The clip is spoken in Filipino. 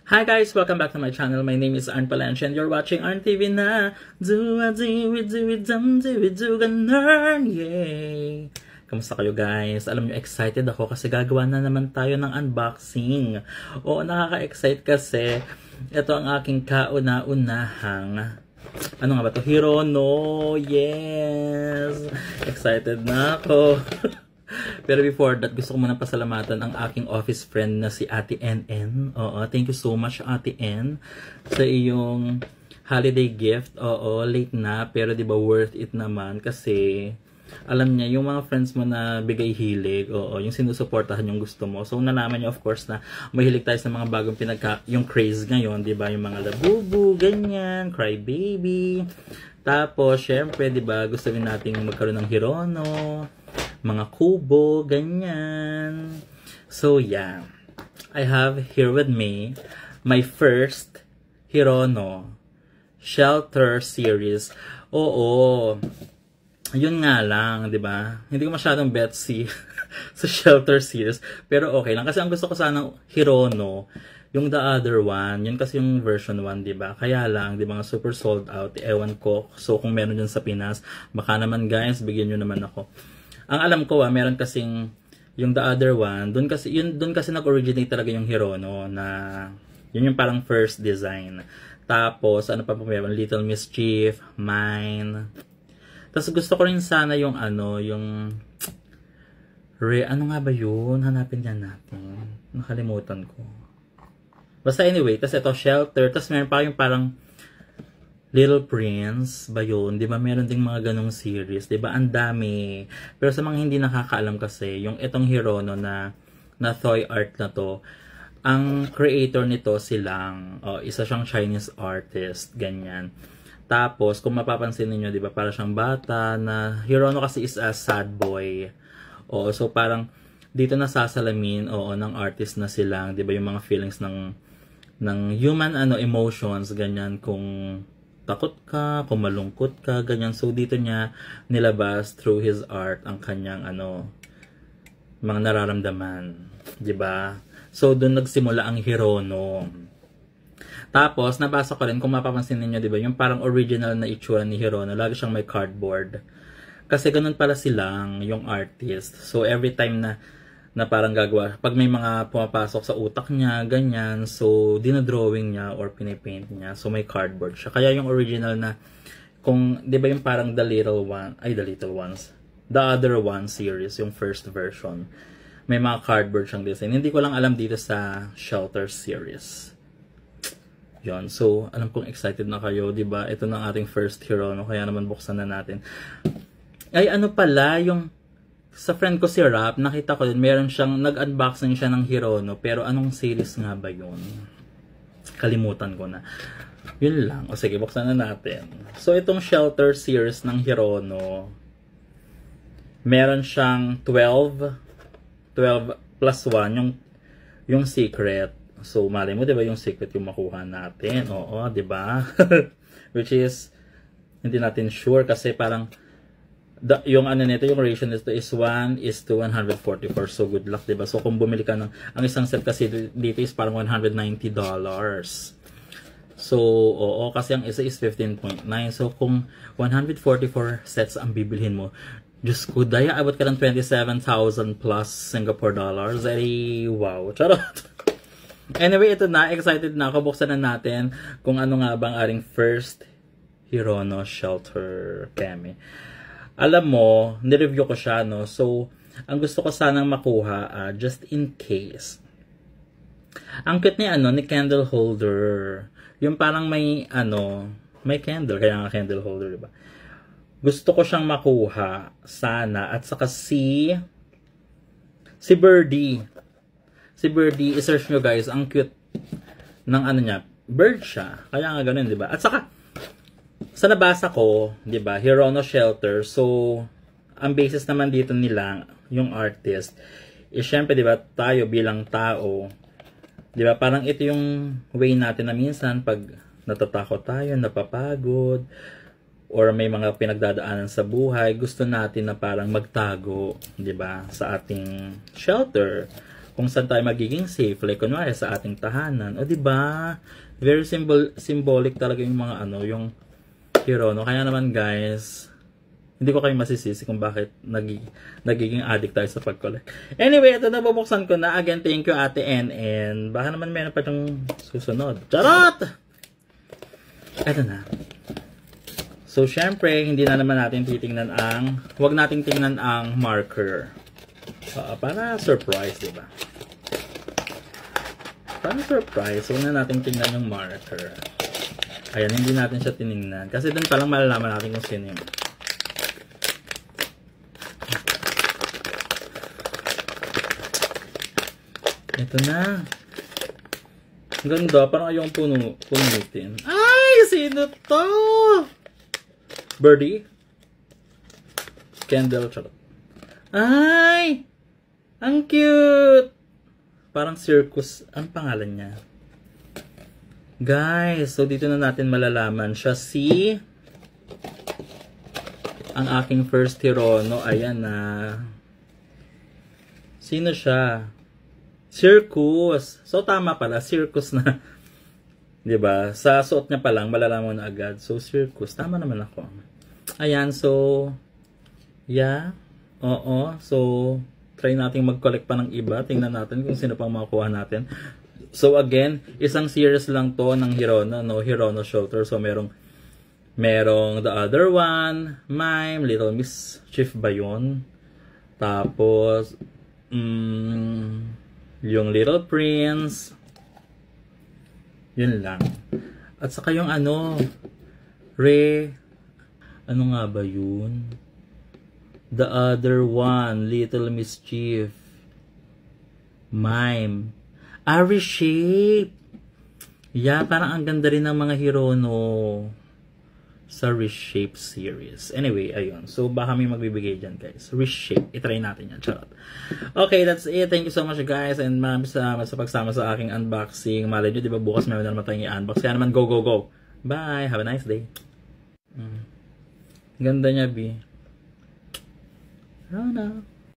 Hi guys! Welcome back to my channel. My name is Arn Palancia and you're watching Arn TV na. Ganun, yay! Kamusta kayo guys? Alam nyo, excited ako kasi gagawa na naman tayo ng unboxing. Oo, nakaka-excite kasi ito ang aking kauna-unahang ano nga ba to? Hirono! Yes! Excited na ako! Pero before that, gusto ko muna pasalamatan ang aking office friend na si Ate NN. Oo, thank you so much Ate N sa iyong holiday gift. Oo, late na pero 'di ba worth it naman kasi alam niya yung mga friends mo na bigay hilig, oo, yung sinusuportahan yung gusto mo. So nalaman niya of course na mahilig tayo sa mga bagong yung craze ngayon, 'di ba? Yung mga labubu, ganyan, cry baby. Tapos syempre 'di ba, gusto rin nating magkaroon ng Hirono, mga kubo, ganyan. So, yeah. I have here with me my first Hirono Shelter series. Oo. Yun nga lang, di ba? Hindi ko masyadong betsy sa Shelter series. Pero okay lang. Kasi ang gusto ko sana Hirono, yung the other one, yun kasi yung version 1, di ba? Kaya lang, di ba nga super sold out. Ewan ko. So, kung meron dyan sa Pinas, baka naman guys, bigyan nyo naman ako. Ang alam ko meron kasing yung the other one, doon kasi nag-originate talaga yung Hirono na yun yung parang first design. Tapos ano pa po meron, Little Mischief, Mine. Tapos gusto ko rin sana yung yung ano nga ba yun? Hanapin niyan natin. Nakalimutan ko. Basta anyway, tapos ito Shelter, tapos meron pa yung parang Little Prince ba yun? Di ba meron ding mga ganong series? Di ba ang dami? Pero sa mga hindi nakakaalam kasi, yung itong Hirono na toy art na to, ang creator nito silang, isa siyang Chinese artist, ganyan. Tapos, kung mapapansin niyo, di ba, para siyang bata na Hirono kasi is a sad boy. So parang dito nasasalamin, ng artist na silang, di ba, yung mga feelings ng human emotions, ganyan, kung takot ka, kung malungkot ka, ganyan. So, dito niya nilabas through his art ang kanyang, mga nararamdaman. Diba? So, doon nagsimula ang Hirono. Tapos, nabasa ko rin, kung mapapansin niyo, diba, yung parang original na itsura ni Hirono, lagi siyang may cardboard. Kasi ganun pala silang, yung artist. So, every time na parang gagawa, pag may mga pumapasok sa utak niya, ganyan, so dinodrawing niya or pinipaint niya, so may cardboard siya. Kaya yung original na, kung, di ba yung parang The Little Ones, The Other One series, yung first version, may mga cardboard siyang design. Hindi ko lang alam dito sa Shelter series. Yon, so alam kong excited na kayo, di ba? Ito na ating first Hirono, kaya naman buksan na natin. Ay, ano pala, yung sa friend ko si Rap, nakita ko din, meron siyang, nag-unboxing siya ng Hirono, pero anong series nga ba yun? Kalimutan ko na. Yun lang. O sige, buksan na natin. So, itong Shelter series ng Hirono, meron siyang 12 plus 1, yung secret. So, mali mo, di ba yung secret yung makuha natin? Oo, di ba? Which is, hindi natin sure kasi parang, yung nito, yung ratio nito is 1:144. So good luck, diba? So kung bumili ka ng, ang isang set kasi dito is parang $190. So, kasi ang isa is 15.9. So kung 144 sets ang bibilhin mo, Diyos ko, daya, abot ka ng 27,000 plus Singapore dollars. Ay, wow. Charot. Anyway, ito na. Excited na ako. Buksan na natin kung ano nga bang aring first Hirono Shelter Kemi. Alam mo, nireview ko siya, no? So, ang gusto ko sanang makuha, just in case. Ang cute ni candle holder. Yung parang may candle, kaya nga candle holder, diba? Gusto ko siyang makuha, sana. At saka si Birdie. Si Birdie, isearch nyo guys, ang cute ng niya. Bird siya. Kaya nga ganun, diba? At saka, sa nabasa ko, 'di ba, Hirono Shelter. So, ang basis naman dito nila, yung artist, is syempre 'di ba, tayo bilang tao, 'di ba, parang ito yung way natin na minsan pag natatakot tayo, napapagod, or may mga pinagdadaanan sa buhay, gusto natin na parang magtago, 'di ba, sa ating shelter. kung saan tayo magiging safe. Like, kunwari sa ating tahanan. O, diba? Very symbolic talaga yung mga ano, yung Hirono. Kaya naman, guys, hindi ko kayo masisisi kung bakit nagiging addict tayo sa pag-collect. Anyway, ito na, bubuksan ko na. Again, thank you, Ate NN. Baka naman meron pa itong susunod. Charot! Ito na. So, syempre, hindi na naman natin titingnan huwag nating tingnan ang marker. Para surprise, diba? Para surprise, huwag na natin tingnan yung marker. Ayan, hindi natin siya tinignan. Kasi dun palang malalaman natin kung sino yun. Ito na. Ang ganda. Parang ayong punutin. Ay! Sino to? Birdie? Kendall. Charot. Ay! Ang cute! Parang circus. Ang pangalan niya? Guys, so dito na natin malalaman siya si ang aking first Hirono. Ayan na. Sino siya? Circus. So tama pala, circus na. 'Di ba? Sa suot niya pa lang malalaman mo na agad. So circus, tama naman ako. Ayan, so yeah. Oo. So try nating mag-collect pa ng iba. Tingnan natin kung sino pang makukuha natin. So again, isang series lang to ng Hirono, no? Hirono Shelter. So merong the other one, Mime, Little Mischief ba yun? Tapos yung Little Prince. Yun lang. At saka yung ano, ano nga ba yun? The other one, Little Mischief. Mime. Reshape. Yeah, parang ang ganda rin ng mga Hirono sa Reshape series. Anyway, ayun. So, baka may magbibigay dyan, guys. Reshape. I-try natin yan. Charot. Okay, that's it. Thank you so much, guys. And maraming salamat sa pagsama sa aking unboxing. Malay nyo, di ba bukas meron na naman tayong i-unbox. Kaya naman, go, go, go. Bye. Have a nice day. Ganda niya, B. Oh, no.